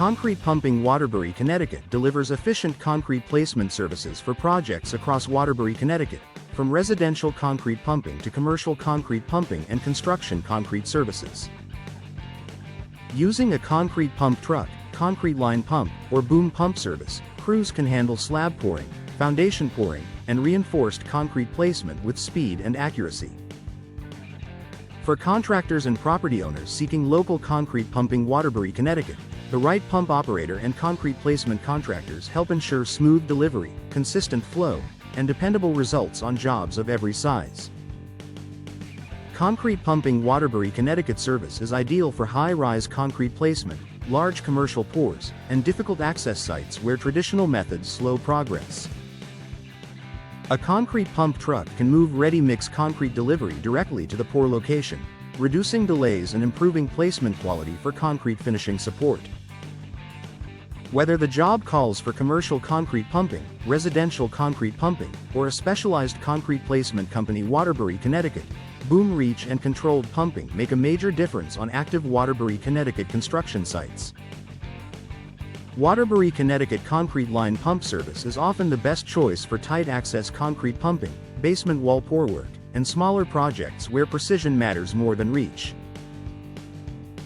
Concrete Pumping Waterbury Connecticut delivers efficient concrete placement services for projects across Waterbury, Connecticut, from residential concrete pumping to commercial concrete pumping and construction concrete services. Using a concrete pump truck, concrete line pump, or boom pump service, crews can handle slab pouring, foundation pouring, and reinforced concrete placement with speed and accuracy. For contractors and property owners seeking local concrete pumping Waterbury, Connecticut, the right pump operator and concrete placement contractors help ensure smooth delivery, consistent flow, and dependable results on jobs of every size. Concrete Pumping Waterbury Connecticut service is ideal for high-rise concrete placement, large commercial pours, and difficult access sites where traditional methods slow progress. A concrete pump truck can move ready-mix concrete delivery directly to the pour location, reducing delays and improving placement quality for concrete finishing support. Whether the job calls for commercial concrete pumping, residential concrete pumping, or a specialized concrete placement company, Waterbury, Connecticut, boom reach and controlled pumping make a major difference on active Waterbury, Connecticut construction sites. Waterbury, Connecticut concrete line pump service is often the best choice for tight access concrete pumping, basement wall pour work, and smaller projects where precision matters more than reach.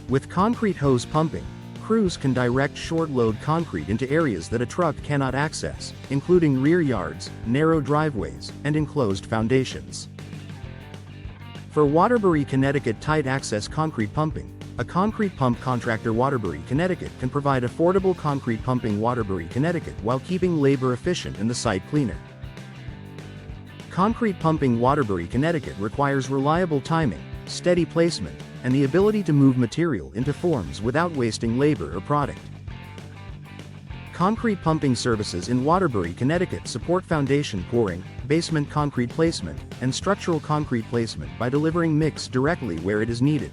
With concrete hose pumping, crews can direct short-load concrete into areas that a truck cannot access, including rear yards, narrow driveways, and enclosed foundations. For Waterbury, Connecticut tight-access concrete pumping, a concrete pump contractor Waterbury, Connecticut can provide affordable concrete pumping Waterbury, Connecticut while keeping labor efficient and the site cleaner. Concrete pumping Waterbury, Connecticut requires reliable timing, steady placement, and the ability to move material into forms without wasting labor or product. Concrete pumping services in Waterbury, Connecticut support foundation pouring, basement concrete placement, and structural concrete placement by delivering mix directly where it is needed.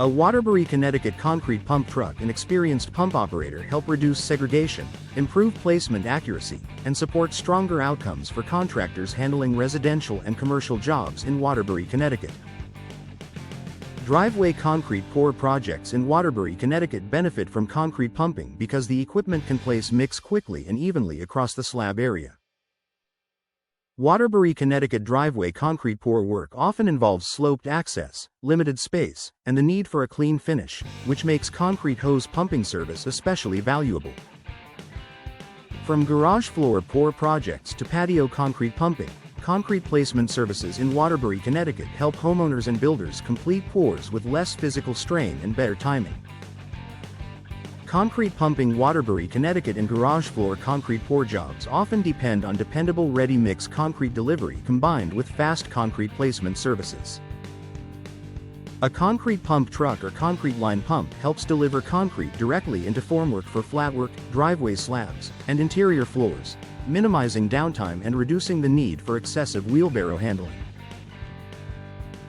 A Waterbury, Connecticut concrete pump truck and experienced pump operator help reduce segregation, improve placement accuracy, and support stronger outcomes for contractors handling residential and commercial jobs in Waterbury, Connecticut. Driveway concrete pour projects in Waterbury, Connecticut benefit from concrete pumping because the equipment can place mix quickly and evenly across the slab area. Waterbury, Connecticut driveway concrete pour work often involves sloped access, limited space, and the need for a clean finish, which makes concrete hose pumping service especially valuable. From garage floor pour projects to patio concrete pumping, concrete placement services in Waterbury, Connecticut help homeowners and builders complete pours with less physical strain and better timing. Concrete pumping Waterbury, Connecticut and garage floor concrete pour jobs often depend on dependable ready-mix concrete delivery combined with fast concrete placement services. A concrete pump truck or concrete line pump helps deliver concrete directly into formwork for flatwork, driveway slabs, and interior floors, minimizing downtime and reducing the need for excessive wheelbarrow handling.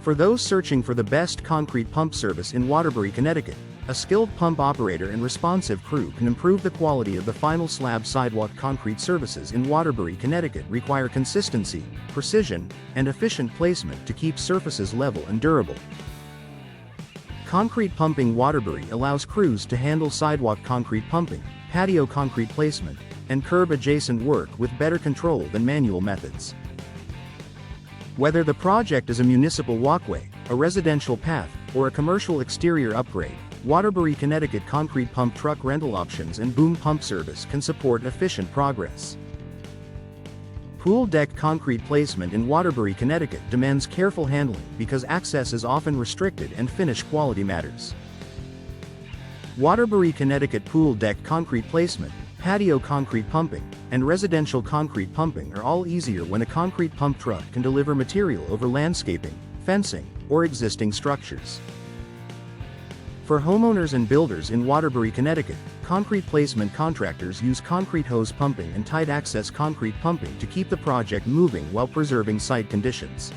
For those searching for the best concrete pump service in Waterbury, Connecticut, a skilled pump operator and responsive crew can improve the quality of the final slab. Sidewalk concrete services in Waterbury, Connecticut require consistency, precision, and efficient placement to keep surfaces level and durable. Concrete Pumping Waterbury allows crews to handle sidewalk concrete pumping, patio concrete placement, and curb-adjacent work with better control than manual methods. Whether the project is a municipal walkway, a residential path, or a commercial exterior upgrade, Waterbury, Connecticut concrete pump truck rental options and boom pump service can support efficient progress. Pool deck concrete placement in Waterbury, Connecticut demands careful handling because access is often restricted and finish quality matters. Waterbury, Connecticut pool deck concrete placement, patio concrete pumping, and residential concrete pumping are all easier when a concrete pump truck can deliver material over landscaping, fencing, or existing structures. For homeowners and builders in Waterbury, Connecticut, concrete placement contractors use concrete hose pumping and tight access concrete pumping to keep the project moving while preserving site conditions.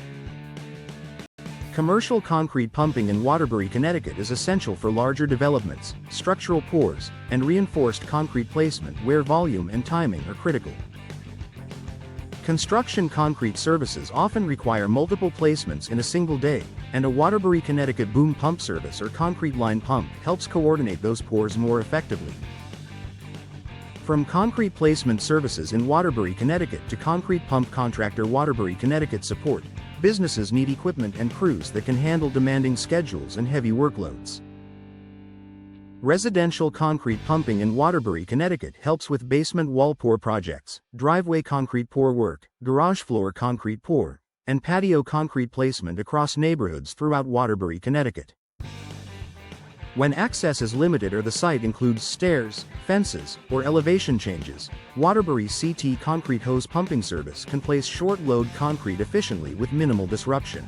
Commercial concrete pumping in Waterbury, Connecticut is essential for larger developments, structural pours, and reinforced concrete placement where volume and timing are critical. Construction concrete services often require multiple placements in a single day, and a Waterbury Connecticut boom pump service or concrete line pump helps coordinate those pours more effectively. From concrete placement services in Waterbury, Connecticut to concrete pump contractor Waterbury Connecticut support, businesses need equipment and crews that can handle demanding schedules and heavy workloads. Residential concrete pumping in Waterbury, Connecticut helps with basement wall pour projects, driveway concrete pour work, garage floor concrete pour, and patio concrete placement across neighborhoods throughout Waterbury, Connecticut. When access is limited or the site includes stairs, fences, or elevation changes, Waterbury CT concrete hose pumping service can place short-load concrete efficiently with minimal disruption.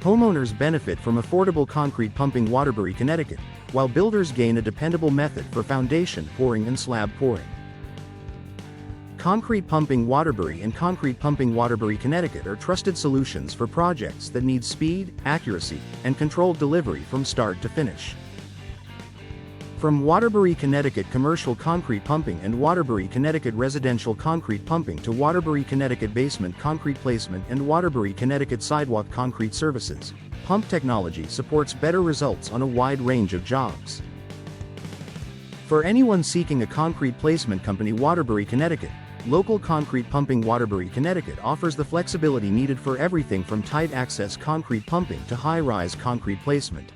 Homeowners benefit from affordable concrete pumping Waterbury, Connecticut, while builders gain a dependable method for foundation pouring and slab pouring. Concrete Pumping Waterbury and Concrete Pumping Waterbury, Connecticut are trusted solutions for projects that need speed, accuracy, and controlled delivery from start to finish. From Waterbury, Connecticut commercial concrete pumping and Waterbury, Connecticut residential concrete pumping to Waterbury, Connecticut basement concrete placement and Waterbury, Connecticut sidewalk concrete services, Pump Technology supports better results on a wide range of jobs. For anyone seeking a concrete placement company, Waterbury, Connecticut, local concrete pumping Waterbury, Connecticut offers the flexibility needed for everything from tight access concrete pumping to high-rise concrete placement.